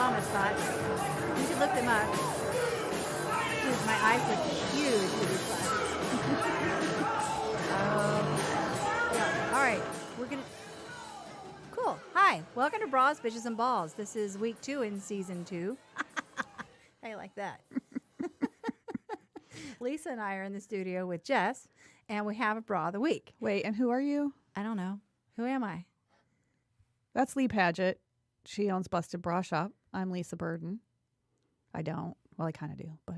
Obama spots. You can look them up. Dude, my eyes look huge with these glasses. Yeah. All right, we're gonna. Cool. Hi, welcome to Bras, Bitches, and Balls. This is week 2 in season 2. How you like that? Lisa and I are in the studio with Jess, and we have a bra of the week. Wait, and who are you? I don't know. Who am I? That's Lee Paget. She owns Busted Bra Shop. I'm Lisa Burden. I don't. Well, I kind of do, but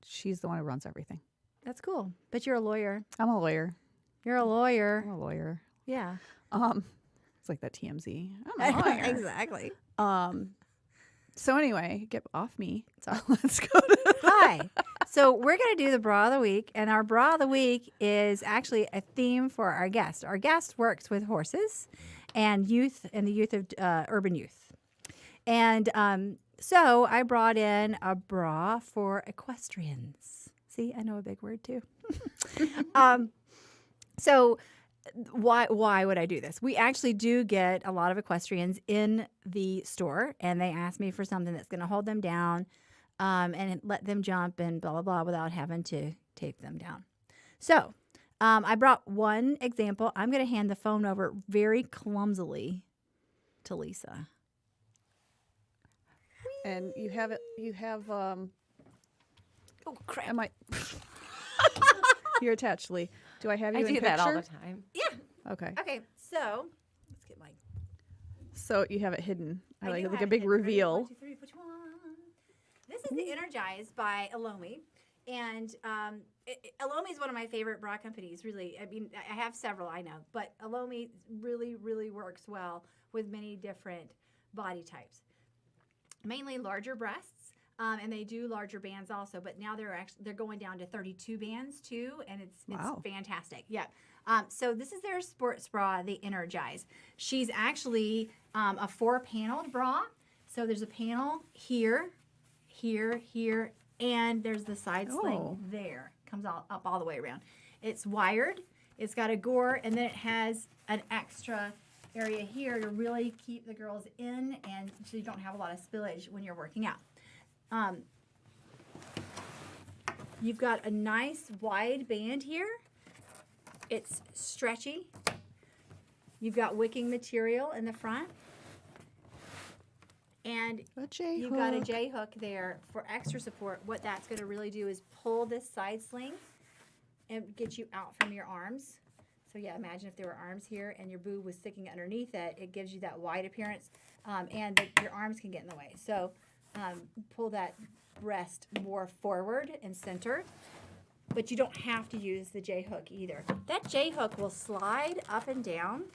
she's the one who runs everything. That's cool. But you're a lawyer. I'm a lawyer. You're a lawyer. I'm a lawyer. Yeah. It's like that TMZ. I'm a lawyer. Exactly. So anyway, get off me. So let's go to Hi. So we're going to do the bra of the week, and our bra of the week is actually a theme for our guest. Our guest works with horses and youth and the youth of urban youth. And so I brought in a bra for equestrians. See, I know a big word too. So why would I do this? We actually do get a lot of equestrians in the store, and they ask me for something that's going to hold them down and let them jump and blah, blah, blah without having to tape them down. So I brought one example. I'm going to hand the phone over very clumsily to Lisa. And you have it. You have. Oh, crap. Am I? You're attached, Lee. Do I have you I in do picture? that all the time. Yeah. Okay. Okay. So let's get my. So you have it hidden. I do like have a it big hidden. reveal. Ready? 1, 2, 3, which one? This is the Energize by Elomi. And Elomi is one of my favorite bra companies, really. I mean, I have several, I know. But Elomi really, really works well with many different body types. Mainly larger breasts. And they do larger bands also. But now they're going down to 32 bands, too. And it's fantastic. Yeah. So this is their sports bra, the Energize. She's actually a 4-paneled bra. So there's a panel here, here, and there's the side sling there. Comes all up all the way around. It's wired. It's got a gore, and then it has an extra area here to really keep the girls in, and so you don't have a lot of spillage when you're working out. You've got a nice wide band here. It's stretchy. You've got wicking material in the front. And you've got a J-hook there for extra support. What that's going to really do is pull this side sling and get you out from your arms. So yeah, imagine if there were arms here and your boob was sticking underneath it. It gives you that wide appearance, and your arms can get in the way. So pull that breast more forward and centered. But you don't have to use the J-hook either. That J-hook will slide up and down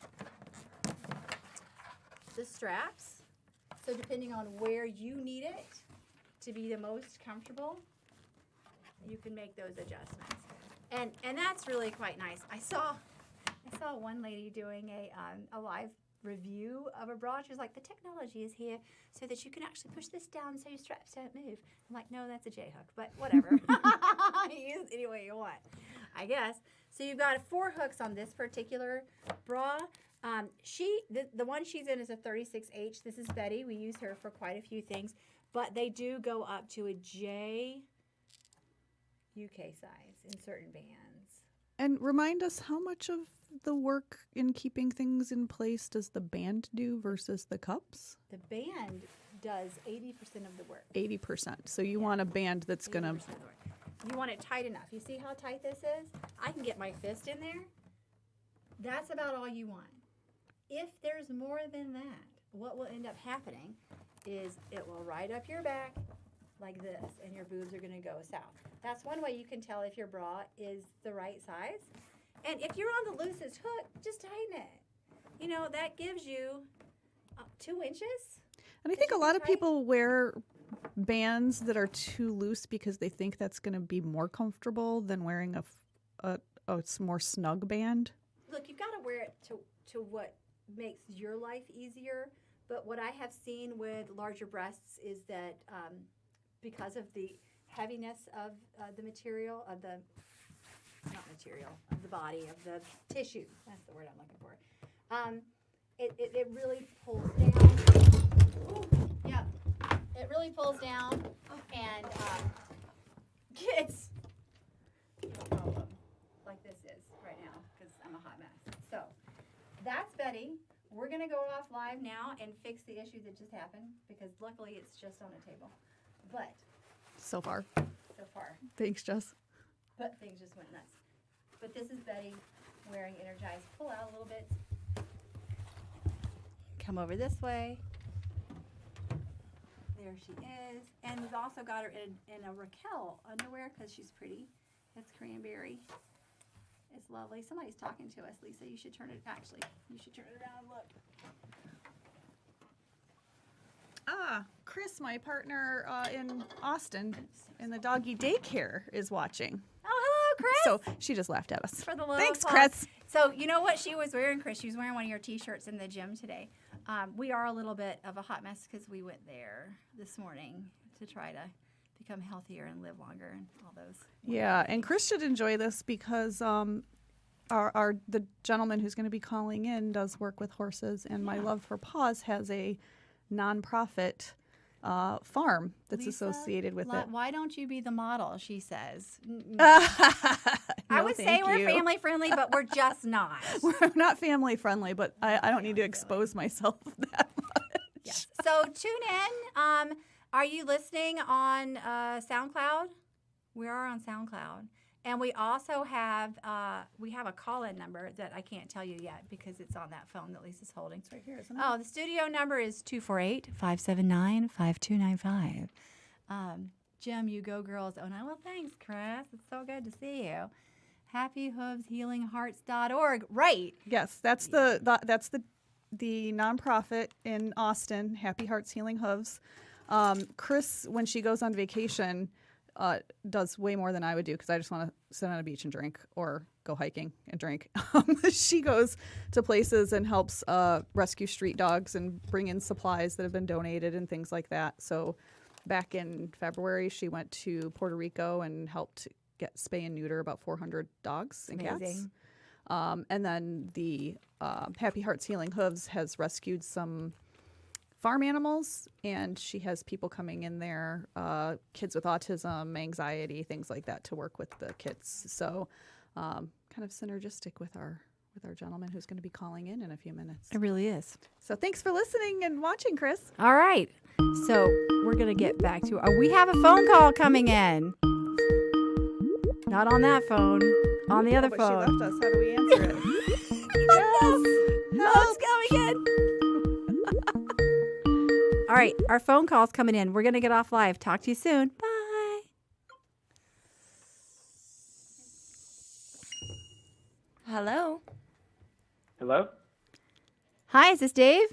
the straps. So depending on where you need it to be the most comfortable, you can make those adjustments. And that's really quite nice. I saw one lady doing a live review of a bra. She was like, the technology is here so that you can actually push this down so your straps don't move. I'm like, no, that's a J-hook, but whatever. Use it any way you want, I guess. So you've got 4 hooks on this particular bra. The one she's in is a 36H. This is Betty. We use her for quite a few things, but they do go up to a J UK size in certain bands. And remind us, how much of the work in keeping things in place does the band do versus the cups? The band does 80% of the work. 80%. So you want a band that's going to... You want it tight enough. You see how tight this is? I can get my fist in there. That's about all you want. If there's more than that, what will end up happening is it will ride up your back like this, and your boobs are going to go south. That's one way you can tell if your bra is the right size. And if you're on the loosest hook, just tighten it. You know, that gives you 2 inches. And I think a lot of people wear bands that are too loose because they think that's going to be more comfortable than wearing a more snug band. Look, you've got to wear it to what makes your life easier. But what I have seen with larger breasts is that because of the heaviness of the material, of the body, of the tissue, that's the word I'm looking for, it really pulls down. Ooh, yeah. It really pulls down, and it's no problem like this is right now because I'm a hot mess. So that's Betty. We're going to go off live now and fix the issue that just happened because luckily it's just on a table. But So far. Thanks, Jess. But things just went nuts. But this is Betty wearing Energize. Pull out a little bit. Come over this way. There she is. And we've also got her in a Raquel underwear because she's pretty. It's cranberry. It's lovely. Somebody's talking to us, Lisa. You should turn it, actually, you should turn it around and look. Chris, my partner in Austin in the doggy daycare, is watching. Oh, hello, Chris. So she just laughed at us. For the little Thanks, applause. Chris. So you know what she was wearing, Chris? She was wearing one of your T-shirts in the gym today. We are a little bit of a hot mess because we went there this morning to try to become healthier and live longer and all those. Yeah, and Chris should enjoy this because the gentleman who's going to be calling in does work with horses, and My Love for Paws has a nonprofit farm that's Lisa, associated with it. Why don't you be the model? She says. No, I would say we're family friendly, but we're just not. We're not family friendly, but I don't need to expose myself that much. Yes. So tune in. Are you listening on SoundCloud? We are on SoundCloud. And we also have a call-in number that I can't tell you yet because it's on that phone that Lisa's holding. It's right here, isn't it? Oh, the studio number is 248-579-5295. Jim, you go girls. Oh, no, well, thanks, Chris. It's so good to see you. HappyHoovesHealingHearts.org. Right. Yes, that's the nonprofit in Austin, Happy Hearts Healing Hooves. Chris, when she goes on vacation, does way more than I would do because I just want to sit on a beach and drink or go hiking and drink. She goes to places and helps rescue street dogs and bring in supplies that have been donated and things like that. So back in February, she went to Puerto Rico and helped get spay and neuter about 400 dogs and cats. And then the Happy Hearts Healing Hooves has rescued some farm animals, and she has people coming in there, kids with autism, anxiety, things like that, to work with the kids. So kind of synergistic with our gentleman who's going to be calling in a few minutes. It really is. So thanks for listening and watching, Chris. All right. So we're going to get back to we have a phone call coming in. Not on that phone. On the other but phone. She left us. How do we answer it? Help coming in. All right, our phone call's coming in. We're going to get off live. Talk to you soon. Bye. Hello. Hello? Hi, is this Dave?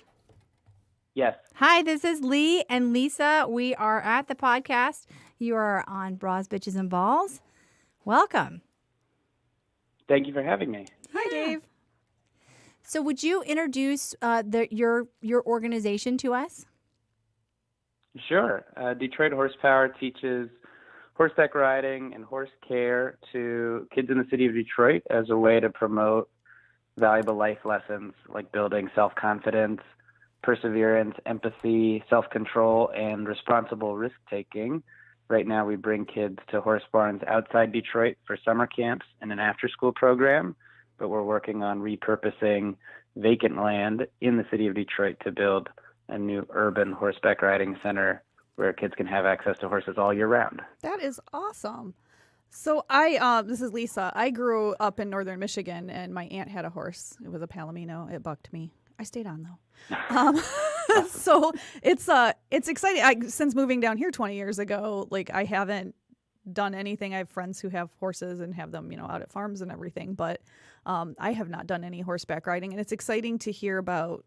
Yes. Hi, this is Lee and Lisa. We are at the podcast. You are on Bras, Bitches, and Balls. Welcome. Thank you for having me. Hi, Dave. So would you introduce your organization to us? Sure. Detroit Horsepower teaches horseback riding and horse care to kids in the city of Detroit as a way to promote valuable life lessons like building self-confidence, perseverance, empathy, self-control, and responsible risk-taking. Right now we bring kids to horse barns outside Detroit for summer camps and an after-school program, but we're working on repurposing vacant land in the city of Detroit to build a new urban horseback riding center where kids can have access to horses all year round. That is awesome. So this is Lisa. I grew up in northern Michigan, and my aunt had a horse. It was a Palomino. It bucked me. I stayed on though. So it's exciting. Since moving down here 20 years ago, I haven't done anything. I have friends who have horses and have them, out at farms and everything, but I have not done any horseback riding, and it's exciting to hear about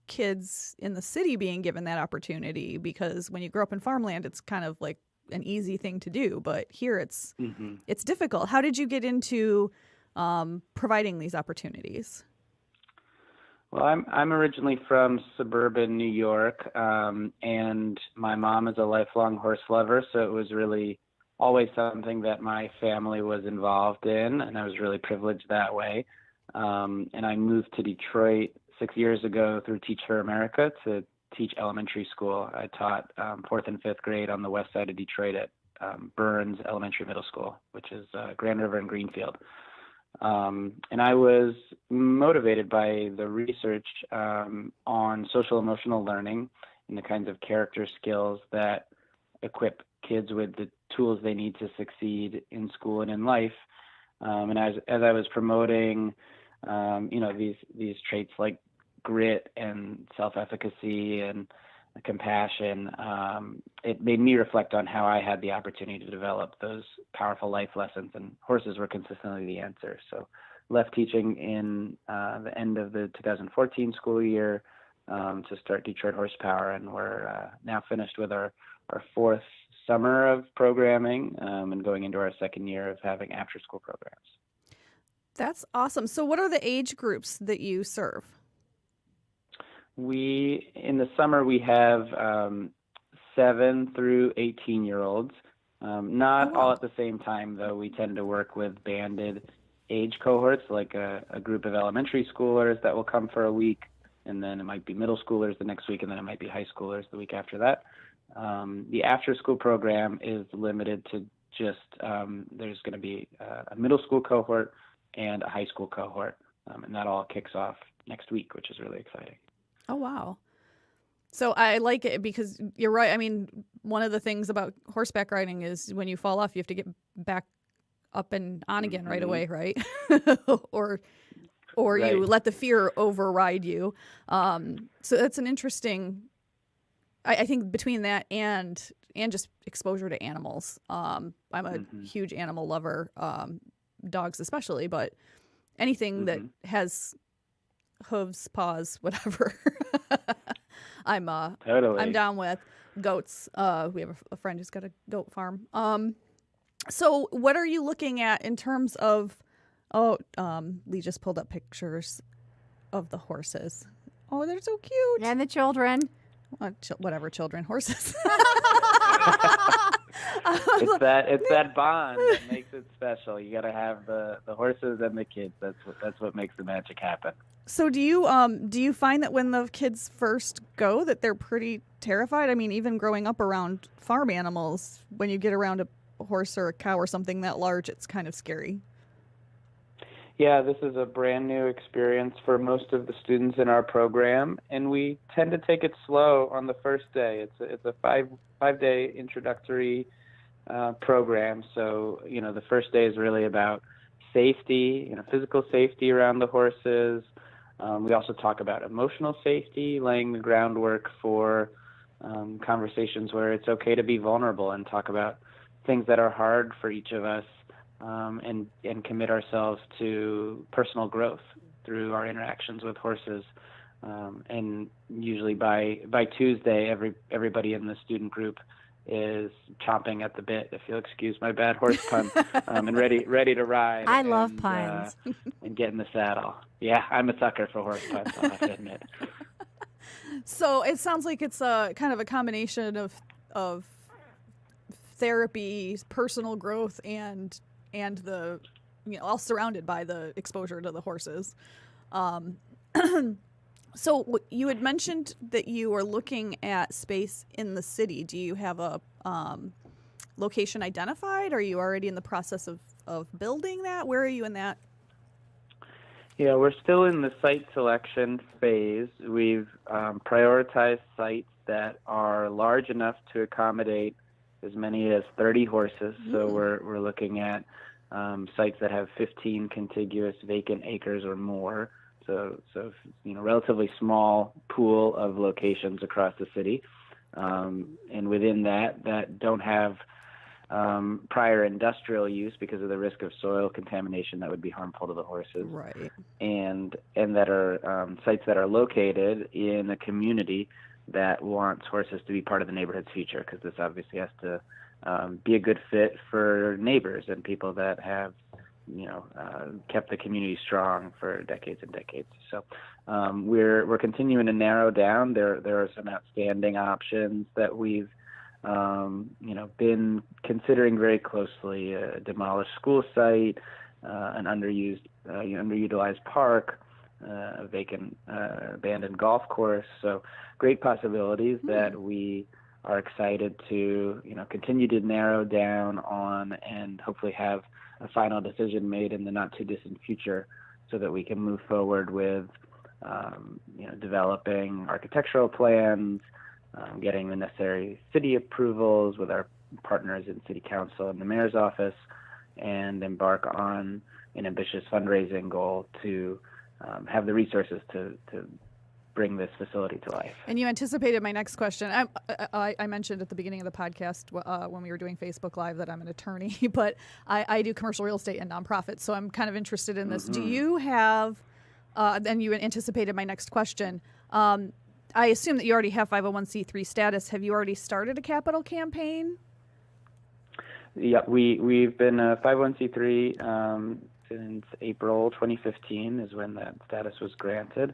kids in the city being given that opportunity, because when you grow up in farmland, it's kind of like an easy thing to do, but here it's difficult. How did you get into providing these opportunities? Well, I'm originally from suburban New York, and my mom is a lifelong horse lover, so it was really always something that my family was involved in, and I was really privileged that way. And I moved to Detroit 6 years ago through Teach for America to teach elementary school. I taught fourth and fifth grade on the west side of Detroit at Burns Elementary Middle School, which is Grand River and Greenfield. And I was motivated by the research on social emotional learning and the kinds of character skills that equip kids with the tools they need to succeed in school and in life. And as I was promoting, these traits like grit and self-efficacy and compassion, it made me reflect on how I had the opportunity to develop those powerful life lessons, and horses were consistently the answer. So left teaching in the end of the 2014 school year to start Detroit Horsepower, and we're now finished with our fourth summer of programming and going into our second year of having after-school programs. That's awesome. So what are the age groups that you serve? In the summer, we have 7 through 18-year-olds. Not all at the same time, though. We tend to work with banded age cohorts, like a group of elementary schoolers that will come for a week, and then it might be middle schoolers the next week, and then it might be high schoolers the week after that. The after-school program is limited to just there's going to be a middle school cohort and a high school cohort, and that all kicks off next week, which is really exciting. Oh, wow. So I like it because you're right. I mean, one of the things about horseback riding is when you fall off, you have to get back up and on again right away, right? or right. You let the fear override you. So that's an interesting, I think between that and just exposure to animals. I'm a huge animal lover, dogs especially, but anything that has hooves, paws, whatever. I'm down with. Goats. We have a friend who's got a goat farm. So what are you looking at in terms of? Lee just pulled up pictures of the horses. Oh, they're so cute. And the children. Whatever, children, horses. It's that bond that makes it special. You got to have the horses and the kids. That's what makes the magic happen. So do you find that when the kids first go that they're pretty terrified? I mean, even growing up around farm animals, when you get around a horse or a cow or something that large, it's kind of scary. Yeah, this is a brand new experience for most of the students in our program, and we tend to take it slow on the first day. It's a five-day introductory program. So, the first day is really about safety, physical safety around the horses. We also talk about emotional safety, laying the groundwork for conversations where it's okay to be vulnerable and talk about things that are hard for each of us, and commit ourselves to personal growth through our interactions with horses. And usually by Tuesday, everybody in the student group is chomping at the bit, if you'll excuse my bad horse pun, and ready to ride. I love puns. And get in the saddle. Yeah, I'm a sucker for horse puns, I'll have to admit. So it sounds like it's a kind of a combination of therapy, personal growth, and the, all surrounded by the exposure to the horses. So you had mentioned that you were looking at space in the city. Do you have a location identified? Are you already in the process of building that? Where are you in that? Yeah, we're still in the site selection phase. We've prioritized sites that are large enough to accommodate as many as 30 horses. So we're looking at sites that have 15 contiguous vacant acres or more. So relatively small pool of locations across the city, and within that don't have prior industrial use because of the risk of soil contamination that would be harmful to the horses. Right. And that are sites that are located in a community that wants horses to be part of the neighborhood's future, because this obviously has to be a good fit for neighbors and people that have kept the community strong for decades and decades. So we're continuing to narrow down. There are some outstanding options that we've been considering very closely: a demolished school site, an underutilized park, a vacant abandoned golf course. So great possibilities that we are excited to continue to narrow down on and hopefully have a final decision made in the not too distant future, so that we can move forward with developing architectural plans, getting the necessary city approvals with our partners in city council and the mayor's office, and embark on an ambitious fundraising goal to have the resources to bring this facility to life. And you anticipated my next question. I mentioned at the beginning of the podcast when we were doing Facebook Live that I'm an attorney, but I do commercial real estate and nonprofits, so I'm kind of interested in this. Do you have, and you anticipated my next question, I assume that you already have 501c3 status. Have you already started a capital campaign? Yeah, we've been a 501c3 since April 2015 is when that status was granted.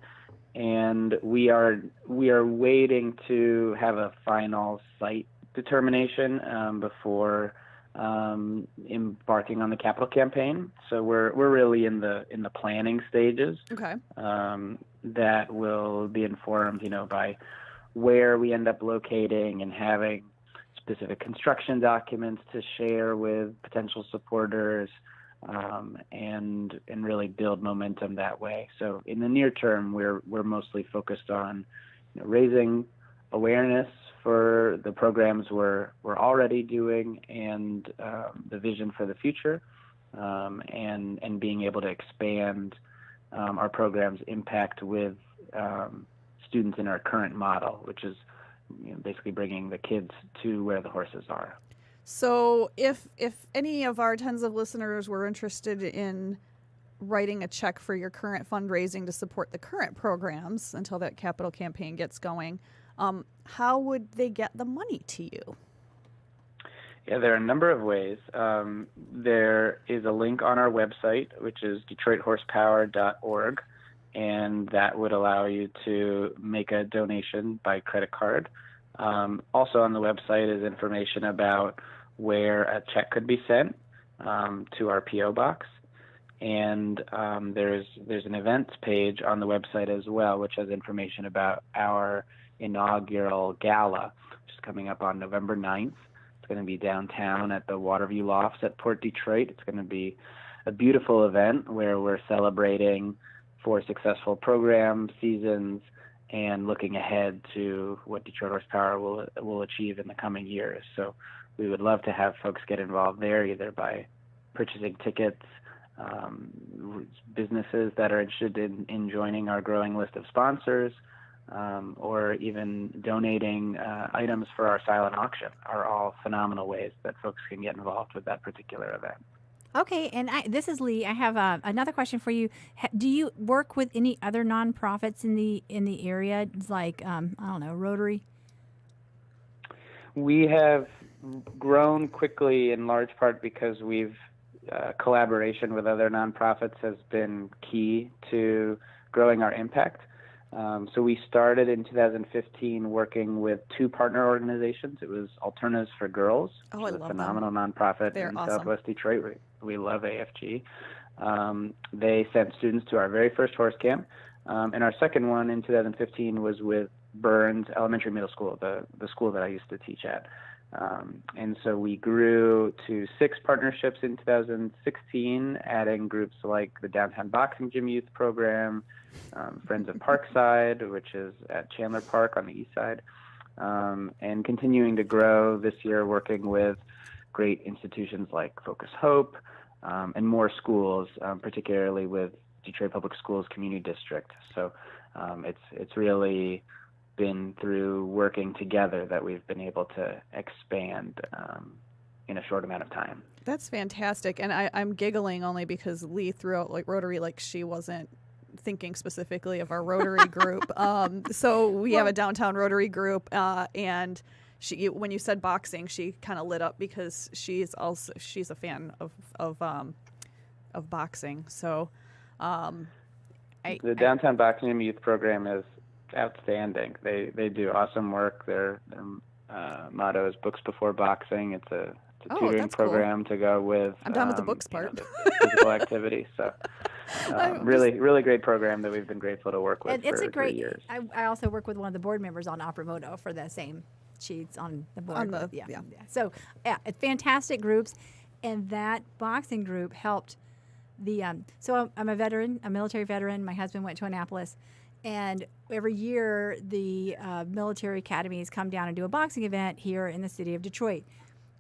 And we are waiting to have a final site determination before embarking on the capital campaign. So we're really in the planning stages. Okay. That will be informed, by where we end up locating and having specific construction documents to share with potential supporters. And really build momentum that way. So in the near term, we're mostly focused on raising awareness for the programs we're already doing and the vision for the future, and being able to expand our program's impact with students in our current model, which is basically bringing the kids to where the horses are. So if any of our tens of listeners were interested in writing a check for your current fundraising to support the current programs until that capital campaign gets going, how would they get the money to you? Yeah, there are a number of ways. There is a link on our website, which is DetroitHorsepower.org, and that would allow you to make a donation by credit card. Also on the website is information about where a check could be sent to our P.O. box. And there's an events page on the website as well, which has information about our inaugural gala, which is coming up on November 9th. It's going to be downtown at the Waterview Lofts at Port Detroit. It's going to be a beautiful event where we're celebrating 4 successful program seasons and looking ahead to what Detroit Horsepower will achieve in the coming years. So we would love to have folks get involved there, either by purchasing tickets, businesses that are interested in joining our growing list of sponsors, or even donating items for our silent auction are all phenomenal ways that folks can get involved with that particular event. Okay, and this is Lee. I have another question for you. Do you work with any other nonprofits in the area, like Rotary? We have grown quickly in large part because we've collaboration with other nonprofits has been key to growing our impact. So we started in 2015 working with 2 partner organizations. It was Alternatives for Girls, which is a phenomenal nonprofit in Southwest Detroit. We love AFG. They sent students to our very first horse camp. And our second one in 2015 was with Burns Elementary Middle School, the school that I used to teach at. And so we grew to 6 partnerships in 2016, adding groups like the Downtown Boxing Gym Youth Program, Friends of Parkside, which is at Chandler Park on the east side, and continuing to grow this year, working with great institutions like Focus Hope, and more schools, particularly with Detroit Public Schools Community District. So it's really been through working together that we've been able to expand in a short amount of time. That's fantastic. And I'm giggling only because Lee threw out Rotary like she wasn't thinking specifically of our Rotary group. So we have a downtown Rotary group, and when you said boxing, she kind of lit up because she's a fan of boxing. So the Downtown Boxing Youth Program is outstanding. They do awesome work. Their motto is Books Before Boxing. It's a tutoring program to go with. I'm done with the books part. The physical activity. So Really great program that we've been grateful to work with And it's for a great. 3 years. I also work with one of the board members on Moto for the same. She's on the board. Yeah. So it's fantastic groups, and that boxing group helped the. So I'm a veteran, a military veteran. My husband went to Annapolis, and every year the military academies come down and do a boxing event here in the city of Detroit.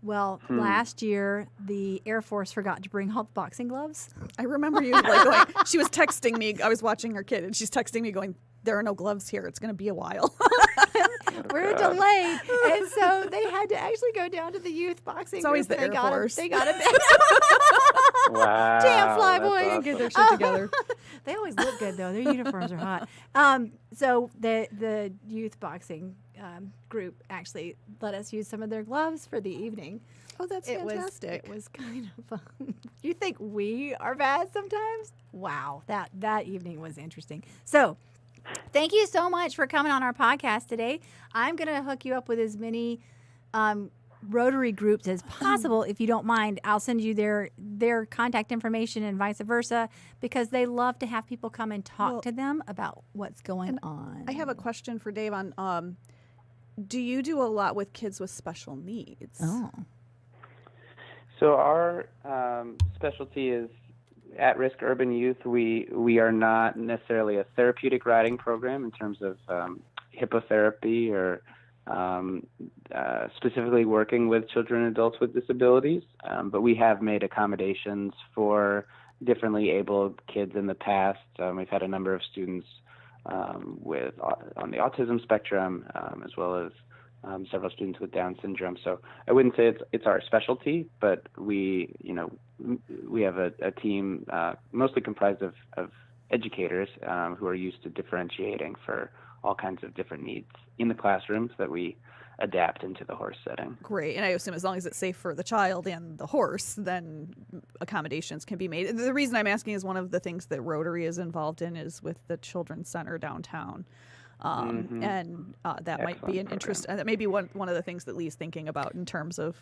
Well, last year the Air Force forgot to bring all the boxing gloves. I remember you going. She was texting me. I was watching her kid, and she's texting me going, "There are no gloves here. It's going to be a while." We're delayed, and so they had to actually go down to the youth boxing. It's always group, the Air Force. They got it. Wow. Damn flyboys. Awesome. And get their shit together. They always look good though. Their uniforms are hot. So the youth boxing group actually let us use some of their gloves for the evening. Oh, that's fantastic. It was kind of fun. You think we are bad sometimes? Wow, that evening was interesting. So thank you so much for coming on our podcast today. I'm going to hook you up with as many Rotary groups as possible, if you don't mind. I'll send you their contact information and vice versa, because they love to have people come and talk to them about what's going on. I have a question for Dave on, do you do a lot with kids with special needs? Oh. So our specialty is at-risk urban youth. We are not necessarily a therapeutic riding program in terms of hippotherapy or specifically working with children and adults with disabilities, but we have made accommodations for differently abled kids in the past. We've had a number of students on the autism spectrum, as well as several students with Down syndrome. So I wouldn't say it's our specialty, but we have a team mostly comprised of educators who are used to differentiating for all kinds of different needs in the classrooms that we adapt into the horse setting. Great. And I assume as long as it's safe for the child and the horse, then accommodations can be made. The reason I'm asking is one of the things that Rotary is involved in is with the Children's Center downtown. And that might be an interest. That may be one of the things that Lee's thinking about in terms of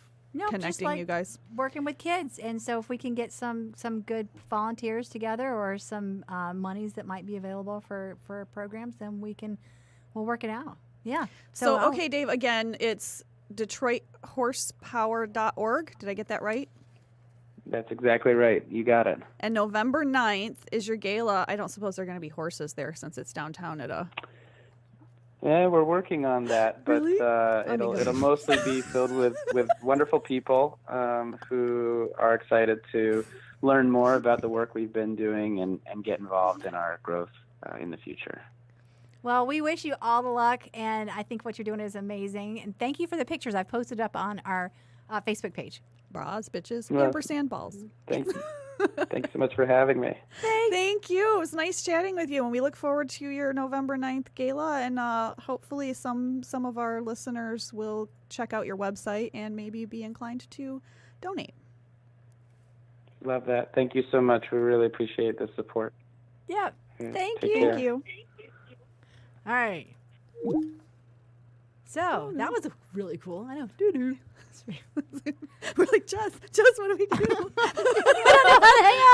connecting you guys. Working with kids. And so if we can get some good volunteers together or some monies that might be available for programs, then we'll work it out. Yeah. So okay, Dave, again, it's DetroitHorsepower.org. Did I get that right? That's exactly right. You got it. And November 9th is your gala. I don't suppose there are going to be horses there since it's downtown at a... Yeah, we're working on that, but Really? It'll mostly be filled with wonderful people who are excited to learn more about the work we've been doing and get involved in our growth in the future. Well, we wish you all the luck, and I think what you're doing is amazing. And thank you for the pictures I've posted up on our Facebook page. Bras, bitches, Well, ampersand balls. Thanks so much for having me. Thank you. It was nice chatting with you, and we look forward to your November 9th gala, and hopefully some of our listeners will check out your website and maybe be inclined to donate. Love that. Thank you so much. We really appreciate the support. Yeah. Yeah, Thank take you. care. Thank you. All right. So that was really cool. I know. Doo-doo. We're like, Jess, what do we do?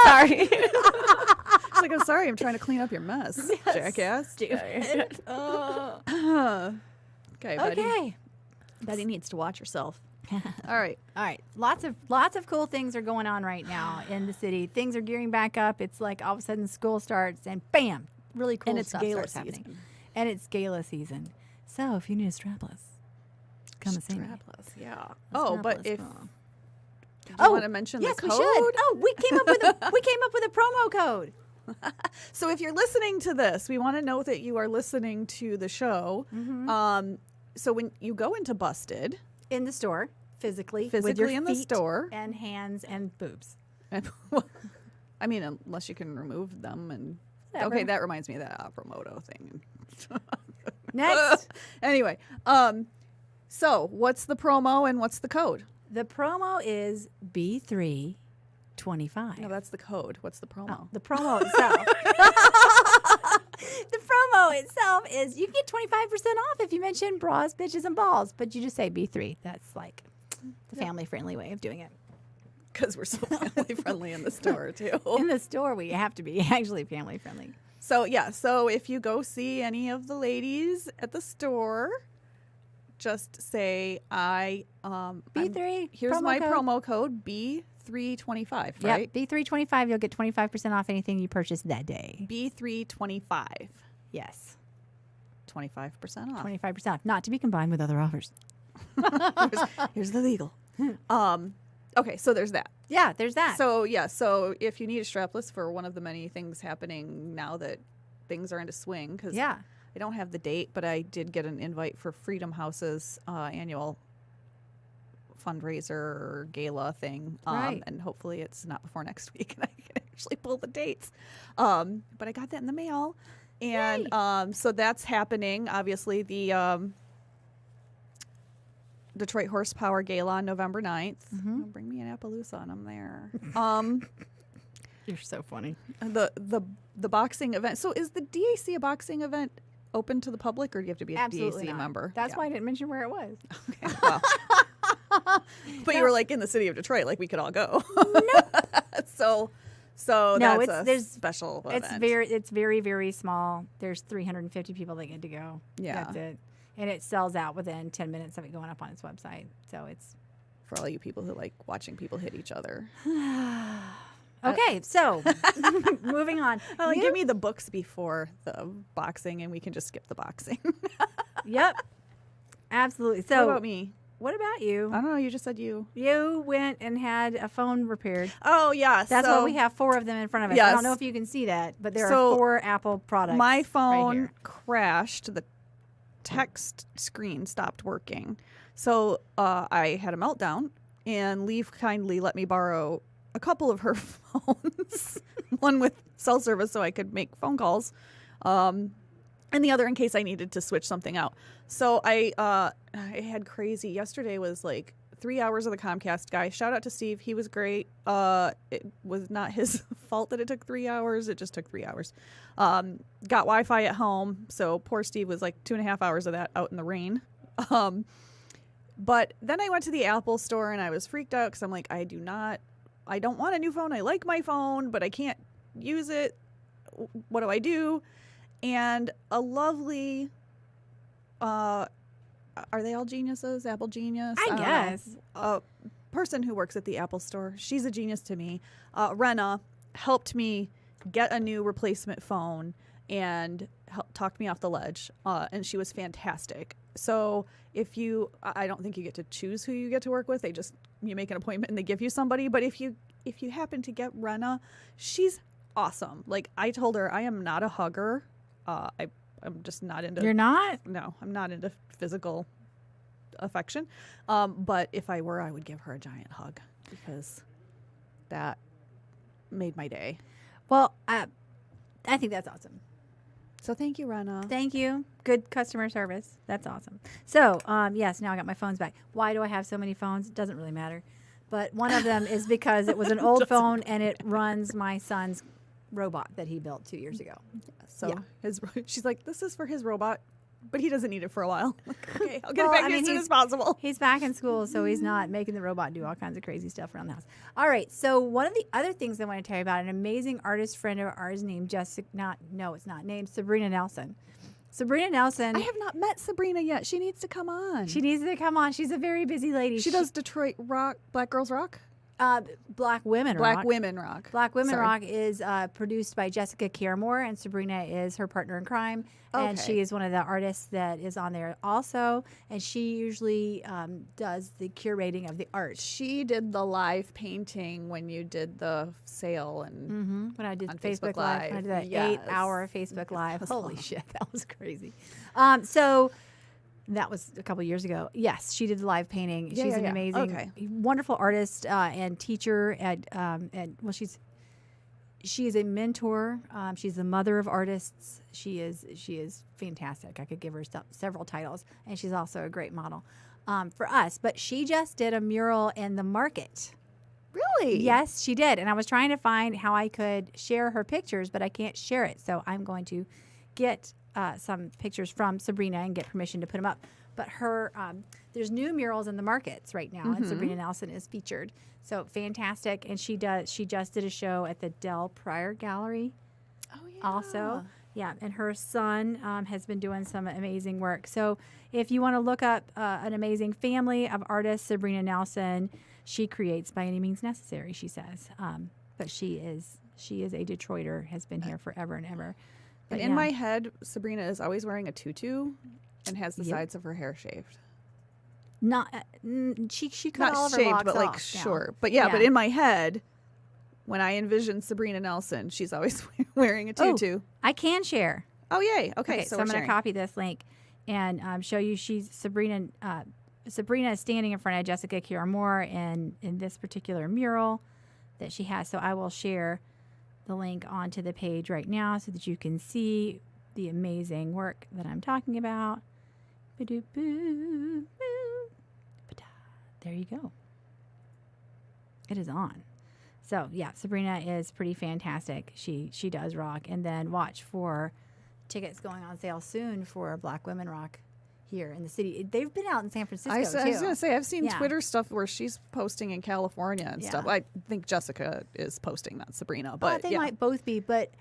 Sorry. She's like, I'm sorry, I'm trying to clean up your mess, jackass. Stupid. Okay, buddy. Okay. Betty needs to watch herself. All right. All right. Lots of cool things are going on right now in the city. Things are gearing back up. It's like all of a sudden school starts and bam, really cool And it's stuff gala starts happening. season. And it's gala season. So if you need a strapless, come and see me. Strapless, yeah. A Oh, but strapless if phone. do you want to mention yes, the code? we should. Oh, we came up with a promo code. So if you're listening to this, we want to know that you are listening to the show. Mm-hmm. So when you go into Busted, In the store, physically with your physically in the feet store, and hands and boobs. and, I mean, unless you can remove them, and Whatever. okay, that reminds me of that Opera Moto thing. Next, Anyway, so what's the promo and what's the code? the promo is B325. No, that's the code. What's the promo? Oh, the promo itself. The promo itself is you get 25% off if you mention bras, bitches, and balls, but you just say B3. That's like the family-friendly way of doing it. because we're so family friendly in the store too. In the store, we have to be actually family friendly. So yeah, so if you go see any of the ladies at the store, just say B3. Here's my promo code B325, right? Yep, B325. You'll get 25% off anything you purchase that day. B325. Yes. 25% off. 25% off. Not to be combined with other offers. Here's the legal. Okay, so there's that. Yeah, there's that. So yeah, so if you need a strapless for one of the many things happening now that things are into swing, because yeah. I don't have the date, but I did get an invite for Freedom House's annual fundraiser gala thing, Right. and hopefully it's not before next week and I can actually pull the dates. But I got that in the mail, and so that's happening. Obviously, the Detroit Horsepower Gala on November 9th. Bring me an Appaloosa and I'm there. You're so funny. The boxing event. So is the DAC a boxing event open to the public, or do you have to be a Absolutely DAC not. member? That's Yeah. why I didn't mention where it was. Okay, well. But you were like in the city of Detroit, like we could all go. so No, that's it's- a there's- special It's event. very, very small. There's 350 people that get to go. Yeah. That's it. And it sells out within 10 minutes of it going up on its website. So it's For all you people who like watching people hit each other. okay. So moving on. Like, You- give me the books before the boxing and we can just skip the boxing. Yep. Absolutely. So What about me? What about you? I don't know. You just said you. You went and had a phone repaired. Oh, yes. That's so why we have 4 of them in front of us. I Yes. don't know if you can see that, but there So are 4 Apple products. my right phone here. crashed. The text screen stopped working. So I had a meltdown, and Leaf kindly let me borrow a couple of her phones, one with cell service so I could make phone calls, and the other in case I needed to switch something out. So I had crazy. Yesterday was like 3 hours of the Comcast guy. Shout out to Steve. He was great. It was not his fault that it took 3 hours. It just took 3 hours. Got Wi-Fi at home. So poor Steve was like 2.5 hours of that out in the rain. But then I went to the Apple store and I was freaked out because I'm like, I don't want a new phone. I like my phone, but I can't use it. What do I do? And a lovely, are they all geniuses? Apple genius? I don't know. guess. A person who works at the Apple store. She's a genius to me. Rena helped me get a new replacement phone and talked me off the ledge. And she was fantastic. So I don't think you get to choose who you get to work with. You make an appointment and they give you somebody. But if you happen to get Rena, she's awesome. Like, I told her I am not a hugger. I'm just not into. You're not? No, I'm not into physical affection. But if I were, I would give her a giant hug because that made my day. Well, I think that's awesome. So thank you, Rena. Thank you. Good customer service. That's awesome. So, yes, now I got my phones back. Why do I have so many phones? It doesn't really matter. But one of them is because it was an old phone and it runs my son's robot that he built 2 years ago. So Yeah. she's like, this is for his robot, but he doesn't need it for a while. Like, okay, I'll get Well, it back I as mean, soon he's- as possible. He's back in school, so he's not making the robot do all kinds of crazy stuff around the house. All right, so one of the other things I want to tell you about, an amazing artist friend of ours named named Sabrina Nelson. Sabrina Nelson, I have not met Sabrina yet. She needs to come on. she needs to come on. She's a very busy lady. She does Detroit rock, Black Girls Rock, Black Women Black Rock. Women Rock. Black Women Sorry. Rock is produced by Jessica Caremore, and Sabrina is her partner in crime. And Okay. she is one of the artists that is on there also. And she usually does the curating of the art. She did the live painting when you did the sale and When I did on Facebook Facebook Live, when I did that Live. 8-hour Facebook Live. was Holy long. shit, that was crazy. So that was a couple years ago. Yes, she did the live painting. Yeah, She's yeah, an yeah. amazing, Okay. wonderful artist and teacher she is a mentor. She's the mother of artists. She is fantastic. I could give her several titles, and she's also a great model for us. But she just did a mural in the market. really? Yes, she did. And I was trying to find how I could share her pictures, but I can't share it. So I'm going to get some pictures from Sabrina and get permission to put them up. But her, there's new murals in the markets right now, and Sabrina Nelson is featured. So fantastic, and she just did a show at the Del Pryor Gallery. Oh yeah. Also, yeah, and her son has been doing some amazing work. So if you want to look up an amazing family of artists, Sabrina Nelson, she creates by any means necessary, she says. But she is a Detroiter, has been here forever and ever. But And in my head, Sabrina is always wearing a tutu and has the Yep. sides of her hair shaved. not she cut Not all of her shaved, locks but like off now. short. But yeah, but in my head, when I envision Sabrina Nelson, she's always wearing a tutu. I can share. Oh, yay. Okay, So we're I'm going to sharing. copy this link and show you. Sabrina is standing in front of Jessica Kira Moore in this particular mural that she has. So I will share the link onto the page right now so that you can see the amazing work that I'm talking about. Ba-do-boo, boo, ba-da. There you go. It is on. So yeah, Sabrina is pretty fantastic. She does rock. And then watch for tickets going on sale soon for Black Women Rock here in the city. They've been out in San Francisco I was too. going to say, I've seen Yeah. Twitter stuff where she's posting in California and Yeah. stuff. I think Jessica is posting, not Sabrina. Oh, But they yeah. might both be, but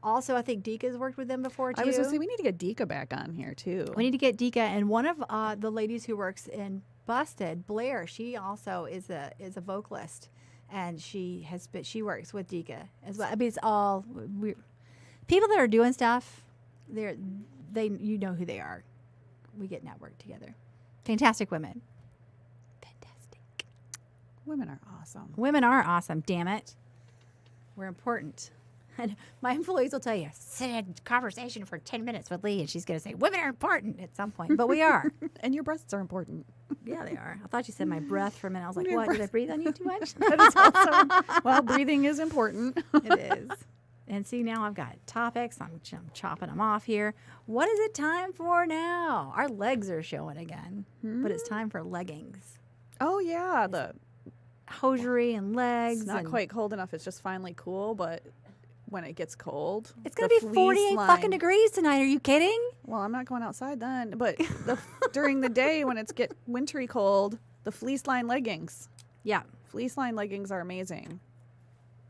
also I think Dica's worked with them before too. I was going to say, we need to get Dica back on here, too. We need to get Dica, and one of the ladies who works in Busted, Blair, she also is a vocalist, and she works with Dica as well. I mean, it's all people that are doing stuff. You know who they are. We get networked together. Fantastic women. Fantastic. Women are awesome. Women are awesome. Damn it, we're important. And my employees will tell you, sit in a conversation for 10 minutes with Lee, and she's going to say, women are important at some point. But we are. And your breasts are important. Yeah, they are. I thought you said my breath for a minute. I was like, what? Did I breathe on you too much? That is awesome. Well, breathing is important. It is. And see, now I've got topics. I'm chopping them off here. What is it time for now? Our legs are showing again, but it's time for leggings. Oh, yeah. The Hosiery and legs. It's not and quite cold enough. It's just finally cool, but when it gets cold, It's going to be 48 fucking degrees tonight. Are you kidding? Well, I'm not going outside then. But during the day when it's wintry cold, the fleece line leggings. Yeah. Fleece line leggings are amazing.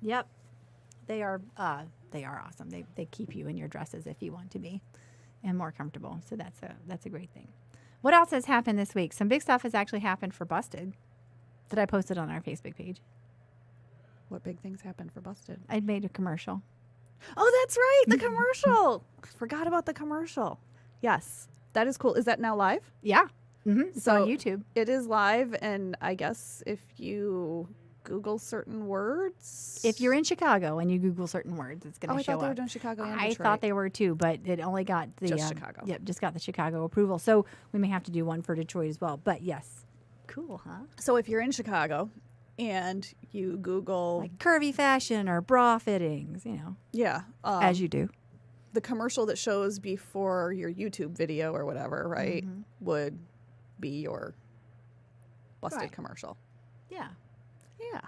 Yep. They are awesome. They keep you in your dresses if you want to be and more comfortable. So that's a great thing. What else has happened this week? Some big stuff has actually happened for Busted that I posted on our Facebook page. What big things happened for Busted? I made a commercial. Oh, that's right. The commercial. Forgot about the commercial. Yes. That is cool. Is that now live? Yeah. Mm-hmm. It's So on YouTube. It is live, and I guess if you Google certain words. If you're in Chicago and you Google certain words, it's going to show I thought they were up. doing Chicago and I Detroit. thought they were too, but it only got the Just Chicago. Yep, just got the Chicago approval. So we may have to do one for Detroit as well. But yes, cool, huh? So if you're in Chicago and you Google, Like curvy fashion or bra fittings, yeah, as you do. the commercial that shows before your YouTube video or whatever, right, would be your Busted Right. commercial. Yeah. Yeah,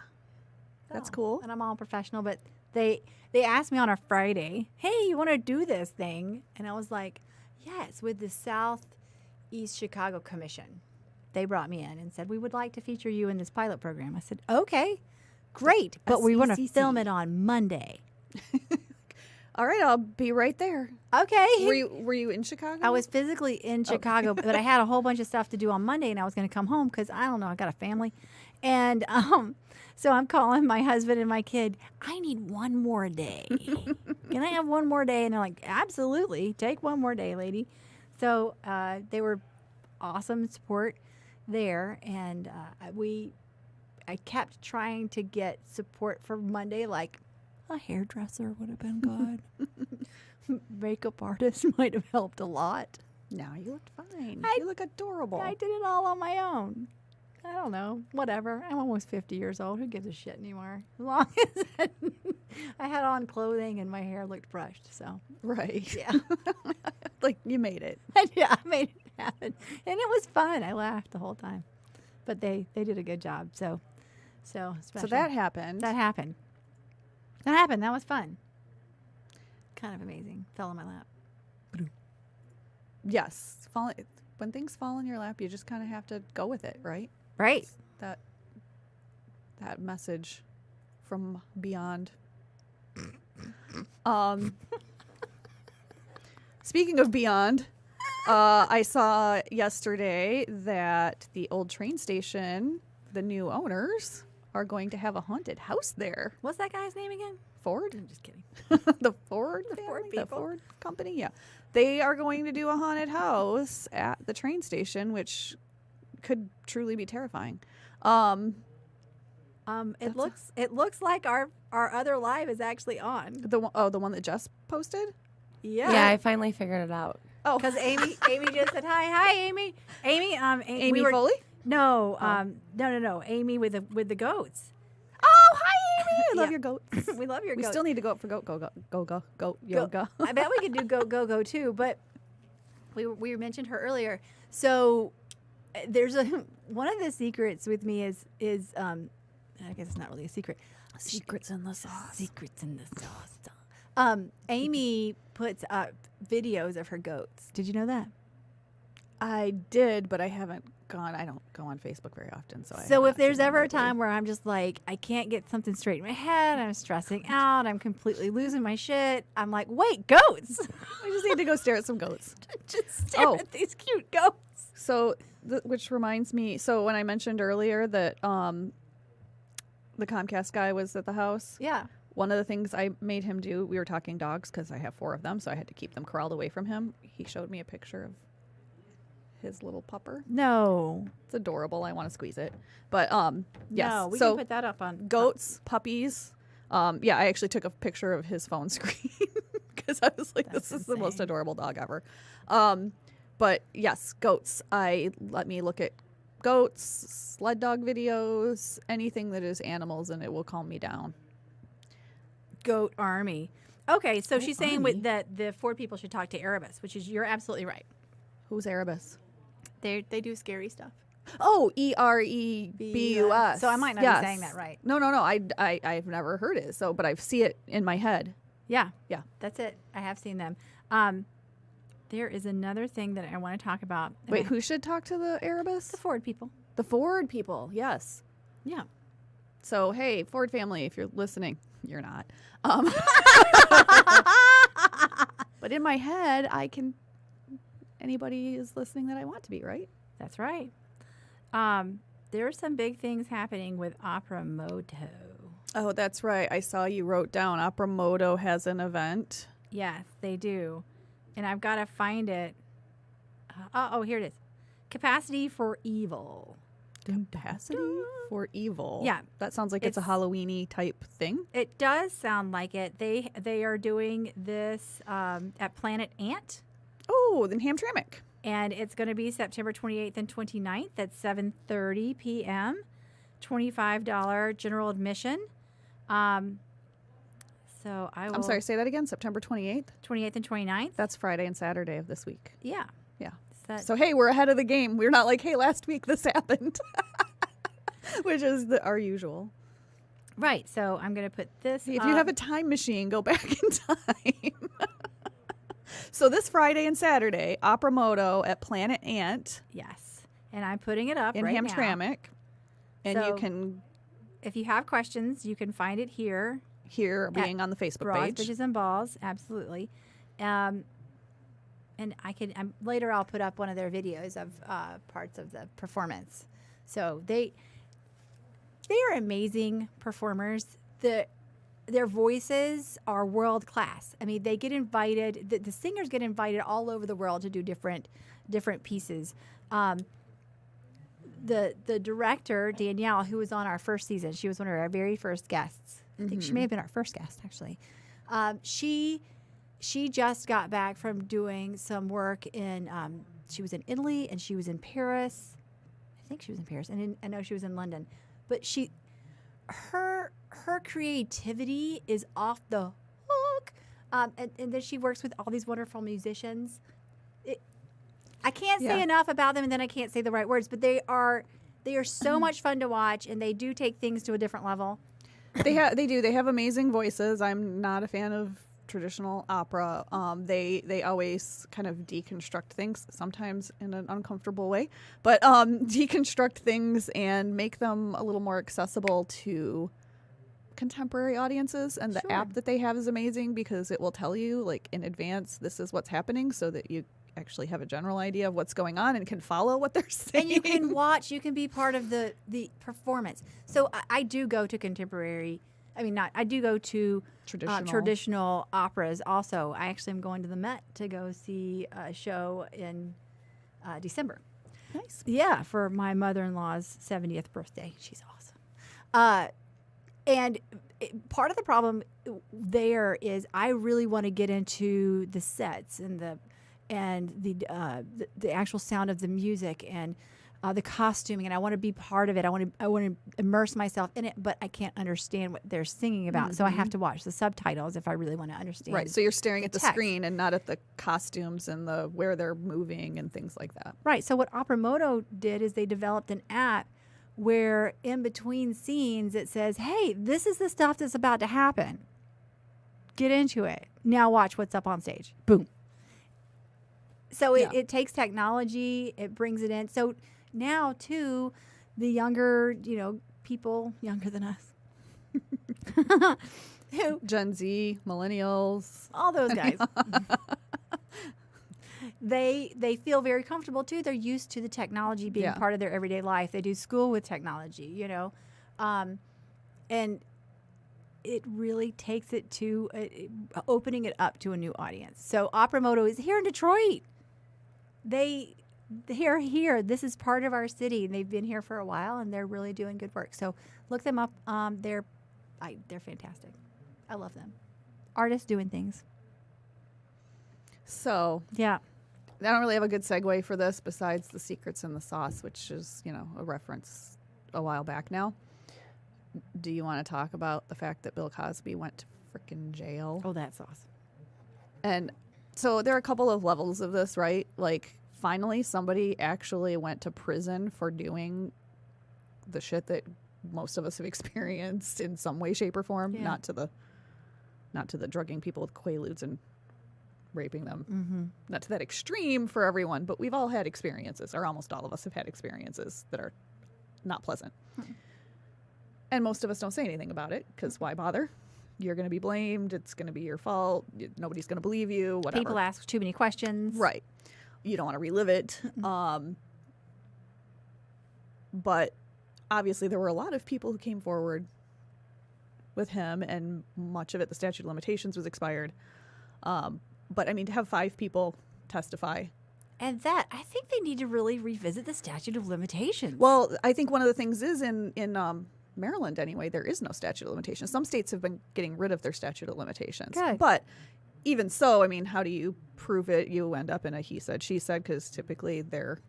that's So, cool. And I'm all professional, but they asked me on a Friday, hey, you want to do this thing? And I was like, yes, with the Southeast Chicago Commission. They brought me in and said, we would like to feature you in this pilot program. I said, okay, great, but we want to SECC. film it on Monday. All right, I'll be right there. Okay. Were you in Chicago? I was physically in Chicago, but I had a whole bunch of stuff to do on Monday, and I was going to come home because, I don't know, I got a family. And so I'm calling my husband and my kid, I need one more day. Can I have one more day? And they're like, absolutely. Take one more day, lady. So they were awesome support there. And I kept trying to get support for Monday, like a hairdresser would have been good. Makeup artist might have helped a lot. No, you looked fine. I- You look adorable. I did it all on my own. I don't know. Whatever. I'm almost 50 years old. Who gives a shit anymore? As long as I had on clothing and my hair looked brushed. So, Right. yeah. Like, you made it. Yeah, I made it happen. And it was fun. I laughed the whole time. But they did a good job. So special. So that happened. That happened. That happened. That was fun. Kind of amazing. Fell in my lap. yes, when things fall in your lap, you just kind of have to go with it, right? Right. That message from beyond. Speaking of beyond, I saw yesterday that the old train station, the new owners are going to have a haunted house there. What's that guy's name again? Ford? I'm just kidding. The Ford The family? Ford The people? Ford company? Yeah. They are going to do a haunted house at the train station, which could truly be terrifying. It looks like our other live is actually on. The one that Jess posted? Yeah, I finally figured it out. Oh, Because Amy just said hi, Amy. Amy Foley? No, no. Amy with the goats. Oh, hi, Amy. I love Yeah. your goats. We love your We goats. still need to go up for goat yoga. I bet we could do go too, but we mentioned her earlier. So there's one of the secrets with me is I guess it's not really a secret. Secrets in the sauce. Secrets in the sauce. Amy puts up videos of her goats. Did you know that? I did, but I haven't gone. I don't go on Facebook very often, so. So if there's ever a time where I'm just like, I can't get something straight in my head, I'm stressing out, I'm completely losing my shit, I'm like, wait, goats. I just need to go stare at some goats. Just stare at these cute goats. So, which reminds me, so when I mentioned earlier that the Comcast guy was at the house, Yeah. one of the things I made him do, we were talking dogs because I have 4 of them, so I had to keep them corralled away from him. He showed me a picture of his little pupper. No. It's adorable. I want to squeeze it. But yes. No, we so can put that up on goats, puppies. Yeah, I actually took a picture of his phone screen because I was like, That's this is the most insane. adorable dog ever. But yes, goats. Let me look at goats, sled dog videos, anything that is animals, and it will calm me down. Goat army. Okay, so Goat she's saying army? that the Ford people should talk to Erebus, which is, you're absolutely right. Who's Erebus? They do scary stuff. Oh, Erebus. So I might not be saying that right. No. I've never heard it. So, but I see it in my head. Yeah. Yeah. That's it. I have seen them. There is another thing that I want to talk about. and Wait, I- who should talk to the Erebus? The Ford people. The Ford people. Yes. Yeah. So, hey, Ford family, if you're listening, you're not. But in my head, anybody is listening that I want to be, right? That's right. There are some big things happening with Opera Moto. Oh, that's right. I saw you wrote down Opera Moto has an event. Yes, they do. And I've got to find it. Here it is. Capacity for Evil. Capacity for evil. Yeah. That sounds like it's a Halloween-y type thing. It does sound like it. They are doing this at Planet Ant. Oh, then Hamtramck. And it's going to be September 28th and 29th at 7:30 p.m. $25 general admission. So I will. I'm sorry, say that again. September 28th? 28th and 29th? That's Friday and Saturday of this week. Yeah. Yeah. That, So, hey, we're ahead of the game. We're not like, hey, last week this happened, which is our usual. right. So I'm going to put this. If you have a time machine, go back in time. So this Friday and Saturday, Opera Moto at Planet Ant Yes. And I'm putting it up in right now. Hamtramck. And you So- can If you have questions, you can find it here. hear being on the Facebook Bras, page. Bitches, and Balls. Absolutely. And later I'll put up one of their videos of parts of the performance. So they are amazing performers. Their voices are world class. I mean, they get invited. The singers get invited all over the world to do different pieces. The director Danielle, who was on our first season, she was one of our very first guests. I think she may have been our first guest actually. She just got back from doing some work in. She was in Italy and she was in Paris. I think she was in Paris, and I know she was in London. But her creativity is off the hook, and then she works with all these wonderful musicians. I can't say Yeah. enough about them, and then I can't say the right words. But they are so much fun to watch, and they do take things to a different level. They do. They have amazing voices. I'm not a fan of traditional opera. They always kind of deconstruct things, sometimes in an uncomfortable way, but deconstruct things and make them a little more accessible to contemporary audiences. And the Sure. app that they have is amazing because it will tell you, like, in advance, this is what's happening, so that you actually have a general idea of what's going on and can follow what they're saying. And you can watch, you can be part of the performance. So I do go to contemporary, I do go to traditional operas also. I actually am going to the Met to go see a show in December. Nice. Yeah, for my mother-in-law's 70th birthday. She's awesome. And part of the problem there is I really want to get into the sets and the actual sound of the music and the costuming, and I want to be part of it. I want to immerse myself in it, but I can't understand what they're singing about, so I have to watch the subtitles if I really want to understand. Right, so you're staring at the text. screen and not at the costumes and the where they're moving and things like that. Right. So what Opera Moto did is they developed an app where in between scenes it says, "Hey, this is the stuff that's about to happen. Get into it. Now watch what's up on stage." Boom. So it takes technology, it brings it in. So now, too, the younger, people younger than us, who Gen Z, millennials, all those guys, they feel very comfortable, too. They're used to the technology being part of their everyday life. They do school with technology, and it really takes it to opening it up to a new audience. So Opera Moto is here in Detroit. They're here. This is part of our city, and they've been here for a while, and they're really doing good work. So look them up. They're fantastic. I love them. Artists doing things. So Yeah. I don't really have a good segue for this besides the secrets in the sauce, which is, a reference a while back now. Do you want to talk about the fact that Bill Cosby went to frickin' jail? Oh, that's awesome. And so there are a couple of levels of this, right? Like, finally somebody actually went to prison for doing the shit that most of us have experienced in some way, shape, or form. Yeah. Not to the drugging people with Quaaludes and raping them. Mm-hmm. Not to that extreme for everyone, but we've all had experiences, or almost all of us have had experiences that are not pleasant. And most of us don't say anything about it, because why bother? You're going to be blamed. It's going to be your fault. Nobody's going to believe you, whatever. People ask too many questions. Right. You don't want to relive it. But obviously there were a lot of people who came forward with him, and much of it, the statute of limitations was expired. But to have 5 people testify. And that, I think they need to really revisit the statute of limitations. Well, I think one of the things is in Maryland anyway, there is no statute of limitations. Some states have been getting rid of their statute of limitations. Good. But even so, how do you prove it? You end up in a he said, she said, because typically they're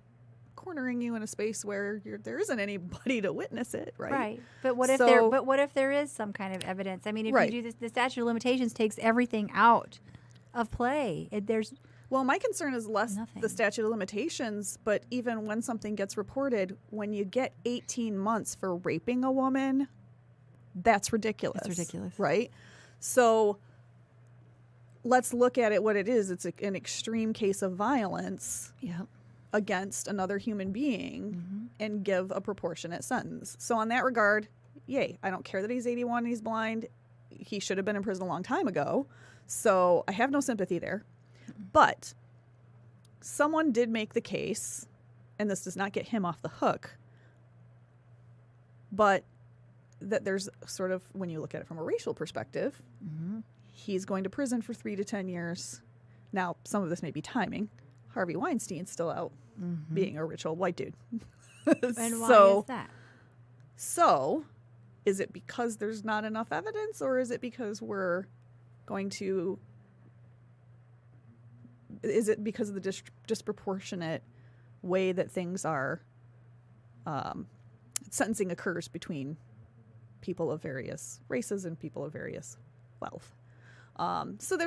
cornering you in a space where there isn't anybody to witness it, right? Right. But what if there is some kind of evidence? If Right. you do this, the statute of limitations takes everything out of play. Well, my concern is less Nothing. the statute of limitations, but even when something gets reported, when you get 18 months for raping a woman, that's ridiculous. It's ridiculous. Right? So let's look at it what it is. It's an extreme case of violence against another human being and give a proportionate sentence. So in that regard, yay. I don't care that he's 81 and he's blind. He should have been in prison a long time ago. So I have no sympathy there. But someone did make the case, and this does not get him off the hook, but that there's sort of, when you look at it from a racial perspective, he's going to prison for 3 to 10 years. Now, some of this may be timing. Harvey Weinstein's still out being a rich old white dude. And why is that? So, is it because there's not enough evidence, or is it because we're going to... Is it because of the disproportionate way that things are, sentencing occurs between people of various races and people of various wealth? So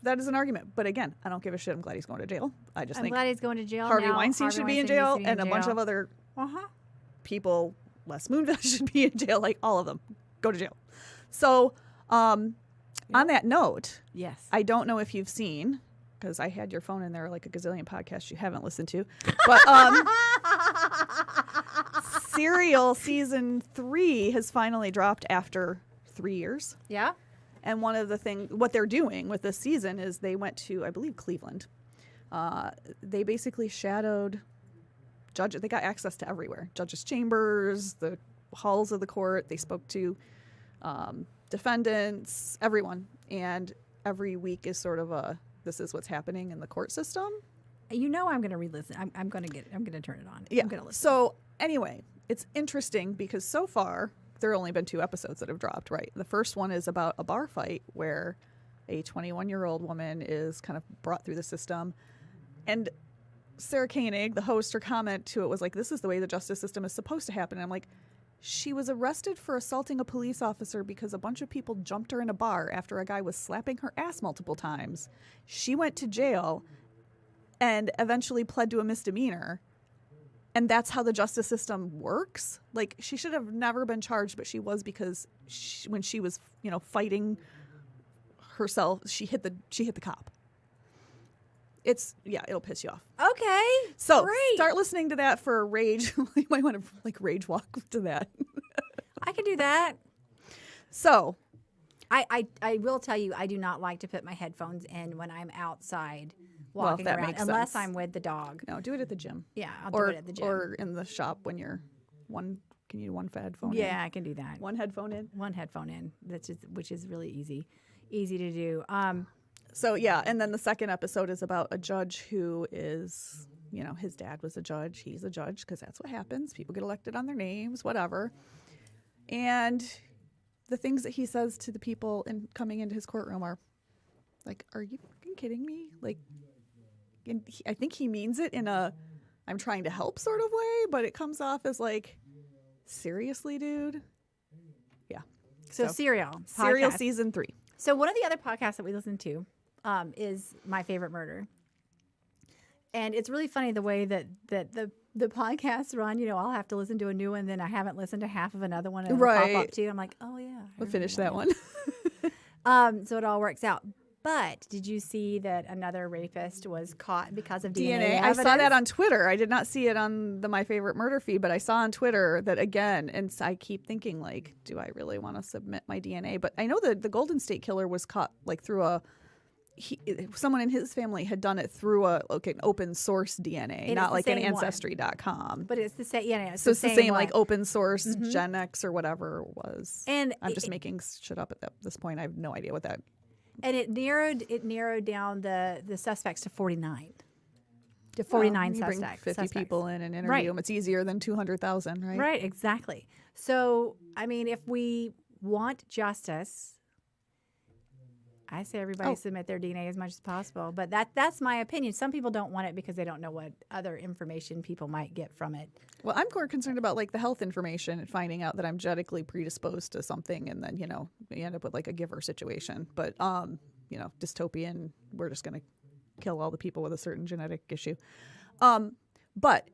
that is an argument. But again, I don't give a shit. I'm glad he's going to jail. I'm glad he's going to jail. Harvey Weinstein should be in jail, and a bunch of other people, Les Moonves should be in jail. Like, all of them go to jail. So On that note, Yes. I don't know if you've seen, because I had your phone in there like a gazillion podcasts you haven't listened to, but Serial season 3 has finally dropped after 3 years. Yeah. And one of the things, what they're doing with this season is they went to, I believe, Cleveland. They basically shadowed judges. They got access to everywhere. Judges' chambers, the halls of the court. They spoke to defendants, everyone. And every week is sort of this is what's happening in the court system. You know I'm going to re-listen. I'm going to turn it on. Yeah. I'm going to listen. So anyway, it's interesting because so far there have only been 2 episodes that have dropped, right? The first one is about a bar fight where a 21-year-old woman is kind of brought through the system. And Sarah Koenig, the host, her comment to it was like, this is the way the justice system is supposed to happen. And I'm like, she was arrested for assaulting a police officer because a bunch of people jumped her in a bar after a guy was slapping her ass multiple times. She went to jail and eventually pled to a misdemeanor. And that's how the justice system works. Like, she should have never been charged, but she was because when she was, fighting herself, she hit the cop. It'll piss you off. Okay. So great. Start listening to that for rage. You might want to rage walk to that. I can do that. So I will tell you, I do not like to put my headphones in when I'm outside walking that around, makes unless sense. I'm with the dog. no, do it at the gym. Yeah, I'll or, do it at the gym. Or in the shop when you're can you do one headphone in? Yeah, I can do that. One headphone in. One headphone in. Which is really easy to do. So yeah, and then the second episode is about a judge who is, his dad was a judge. He's a judge because that's what happens. People get elected on their names, whatever. And the things that he says to the people coming into his courtroom are like, are you fucking kidding me? Like, I think he means it in a I'm trying to help sort of way, but it comes off as like, seriously, dude? Yeah. So Serial Serial podcast. season 3. So one of the other podcasts that we listen to is My Favorite Murder. And it's really funny the way that the podcasts run. I'll have to listen to a new one, then I haven't listened to half of another one, and it'll pop up too. I'm like, oh yeah, We'll finish that one. So it all works out. But did you see that another rapist was caught because of DNA I saw that evidence? on Twitter. I did not see it on the My Favorite Murder feed, but I saw on Twitter that again, and I keep thinking like, do I really want to submit my DNA? But I know that the Golden State Killer was caught like through someone in his family had done it through an open source DNA, And not it's like the an same one. Ancestry.com. But it's the same. Yeah, So it's the same one. like open source Gen X or whatever it was. And I'm just making shit up at this point. I have no idea what that. And it narrowed down the suspects to 49. To 49 you bring suspects. 50 people in and interview Right. them. It's easier than 200,000, right? Right, exactly. So, I mean, if we want justice, I say everybody submit their DNA as much as possible. But that's my opinion. Some people don't want it because they don't know what other information people might get from it. Well, I'm more concerned about like the health information and finding out that I'm genetically predisposed to something, and then we end up with like a giver situation. But dystopian, we're just gonna kill all the people with a certain genetic issue. But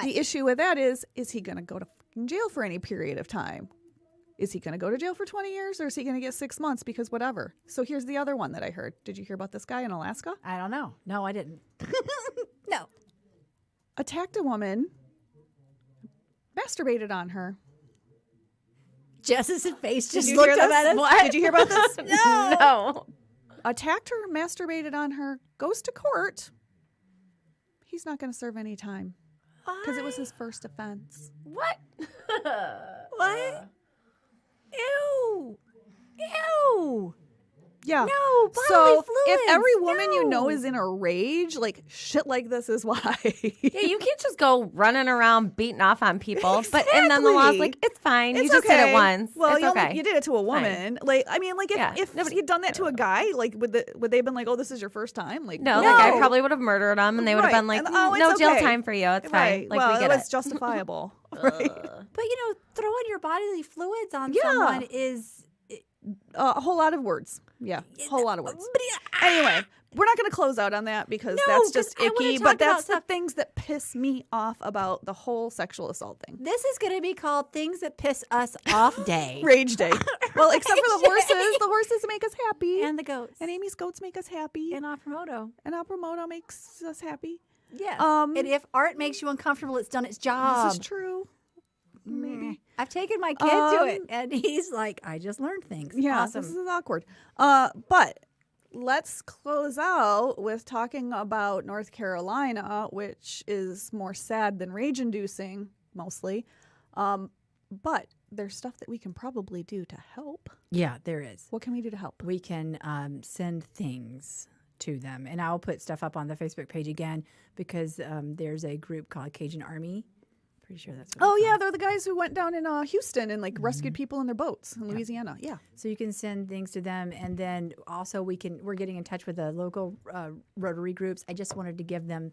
the issue with that is he gonna go to fucking jail for any period of time? Is he going to go to jail for 20 years or is he going to get 6 months because whatever? So here's the other one that I heard. Did you hear about this guy in Alaska? I don't know. No, I didn't. No. Attacked a woman, masturbated on her. Jess's face just Did you looked hear up this? at us. What? Did you hear about this? No. Attacked her, masturbated on her, goes to court. He's not going to serve any time because it was his first offense. What? What? Ew. Ew. Yeah. No, bodily so if fluids. every woman you know No. is in a rage, like shit like this is why. Yeah, you can't just go running around beating off on people. And then the law's like, it's fine. You just did it once. Well, it's okay. you did it to a woman. Like, I mean, like if he'd done that to a guy, like would they have been like, oh, this is your first time? Like, No, the guy probably would have murdered him, and they would have Right. been like, And, oh, no it's jail okay. time for you. It's right. fine. Like, well, we get it's it. justifiable. Right. But throwing your bodily fluids on Yeah. someone is A whole lot of words. Yeah, a whole lot of words. But Anyway, we're not going to close out on that because No, that's just 'cause I wanna icky. talk But about that's the stuff- things that piss me off about the whole sexual assault thing. This is going to be called Things That Piss Us Off Day. Rage day. Well, except for the Rage day. horses. The horses make us happy. And the goats. And Amy's goats make us happy. And Moto. And Moto makes us happy. Yes. Um, And if art makes you uncomfortable, it's done its job. This is true. Maybe. I've taken my kid to it, and he's like, I just learned things. Yeah, Awesome. this is awkward. But let's close out with talking about North Carolina, which is more sad than rage-inducing, mostly. But there's stuff that we can probably do to help. Yeah, there is. What can we do to help? We can send things to them. And I'll put stuff up on the Facebook page again because there's a group called Cajun Army. Pretty sure that's what Oh, it's yeah, called. they're the guys who went down in Houston and rescued people in their boats in Louisiana. Yeah. So you can send things to them, and then also we're getting in touch with the local Rotary groups. I just wanted to give them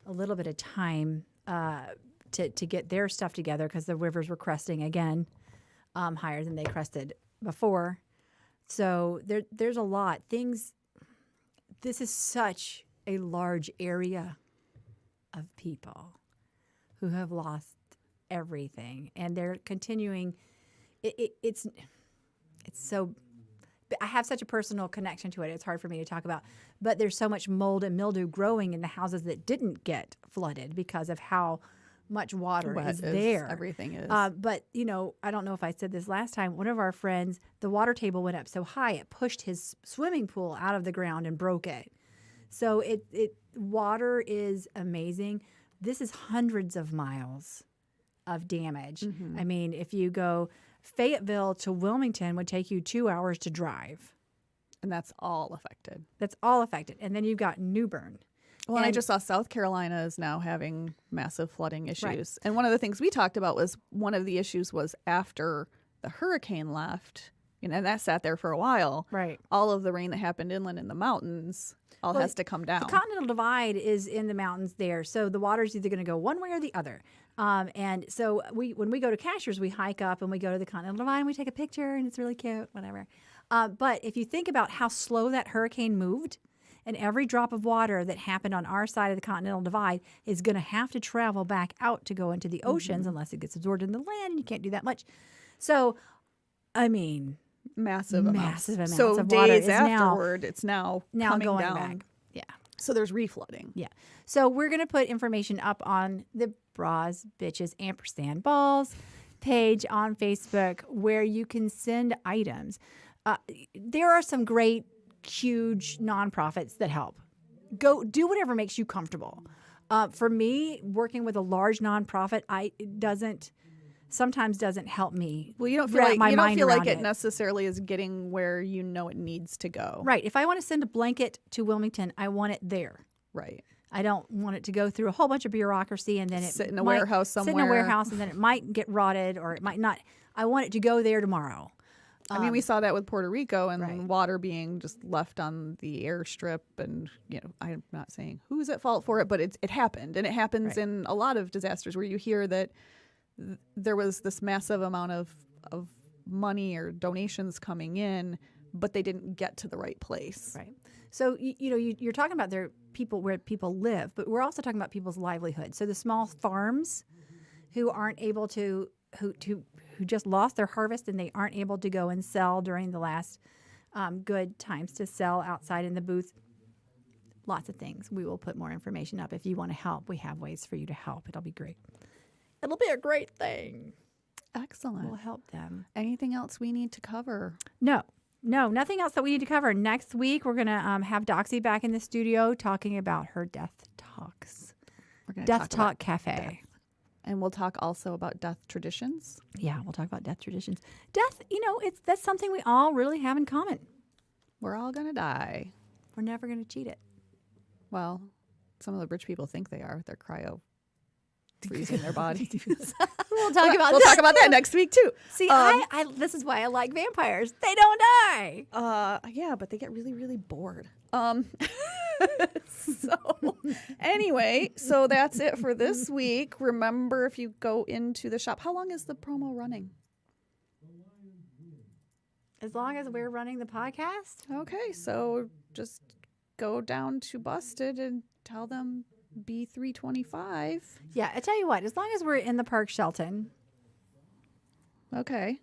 a little bit of time to get their stuff together because the rivers were cresting again higher than they crested before. So there's a lot things. This is such a large area of people who have lost everything, and they're continuing. It's so. I have such a personal connection to it. It's hard for me to talk about, but there's so much mold and mildew growing in the houses that didn't get flooded because of how much water Wet is there. Everything is. But I don't know if I said this last time. One of our friends, the water table went up so high it pushed his swimming pool out of the ground and broke it. So water is amazing. This is hundreds of miles of damage. I mean, if you go Fayetteville to Wilmington would take you 2 hours to drive. And that's all affected. That's all affected. And then you've got New Bern. Well, and I And- just saw South Carolina is now having massive flooding issues. Right. And one of the things we talked about was one of the issues was after the hurricane left, and that sat there for a while. Right. All of the rain that happened inland in the mountains all Well, has to come down. The Continental Divide is in the mountains there, so the water's either going to go one way or the other. And so when we go to Cashers, we hike up and we go to the Continental Divide and we take a picture, and it's really cute, whatever. But if you think about how slow that hurricane moved, and every drop of water that happened on our side of the Continental Divide is going to have to travel back out to go into the oceans unless it gets absorbed in the land, and you can't do that much. So, I mean, massive amounts. So of water days is now afterward, it's now coming going down. back. Yeah. So there's reflooding. Yeah. So we're going to put information up on the Bras, Bitches, Ampersand Balls page on Facebook where you can send items. There are some great, huge nonprofits that help. Go do whatever makes you comfortable. For me, working with a large nonprofit, sometimes doesn't help me. Well, you don't feel wrap like my you don't mind feel like around it necessarily is getting where you know it needs to go. Right. If I want to send a blanket to Wilmington, I want it there. Right. I don't want it to go through a whole bunch of bureaucracy and then it Sit in a might warehouse Sit in a somewhere. warehouse and then it might get rotted or it might not. I want it to go there tomorrow. I mean, we saw that with Puerto Rico and right. water being just left on the airstrip. And, I'm not saying who's at fault for it, but it happened. And it happens Right. in a lot of disasters where you hear that there was this massive amount of money or donations coming in, but they didn't get to the right place. Right. So, you're talking about where people live, but we're also talking about people's livelihood. So the small farms who aren't able to, who just lost their harvest and they aren't able to go and sell during the last good times to sell outside in the booth. Lots of things. We will put more information up. If you want to help, we have ways for you to help. It'll be great. It'll be a great thing. Excellent. We'll help them. Anything else we need to cover? No, nothing else that we need to cover. Next week, we're going to have Doxy back in the studio talking about her Death Talks. We're going to Death talk Talk about Cafe. death. And we'll talk also about death traditions. Yeah, we'll talk about death traditions. Death, that's something we all really have in common. We're all going to die. We're never going to cheat it. Well, some of the rich people think they are. They're cryo freezing their body. We'll talk about We'll that. talk about that next week too. See, I this is why I like vampires. They don't die. Yeah, but they get really, really bored. So anyway, so that's it for this week. Remember, if you go into the shop, how long is the promo running? As long as we're running the podcast. Okay, so just go down to Busted and tell them B325. Yeah, I tell you what, as long as we're in the park, Shelton, Okay.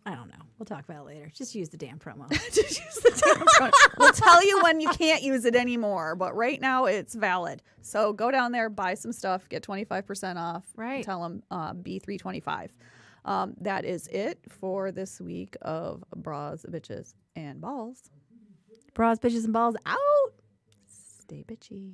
I don't know. We'll talk about it later. Just use the damn promo. Just use the damn phone. We'll tell you when you can't use it anymore, but right now it's valid. So go down there, buy some stuff, get 25% off. Right. Tell them B325. That is it for this week of Bras, Bitches, and Balls. Bras, bitches, and balls out. Stay bitchy.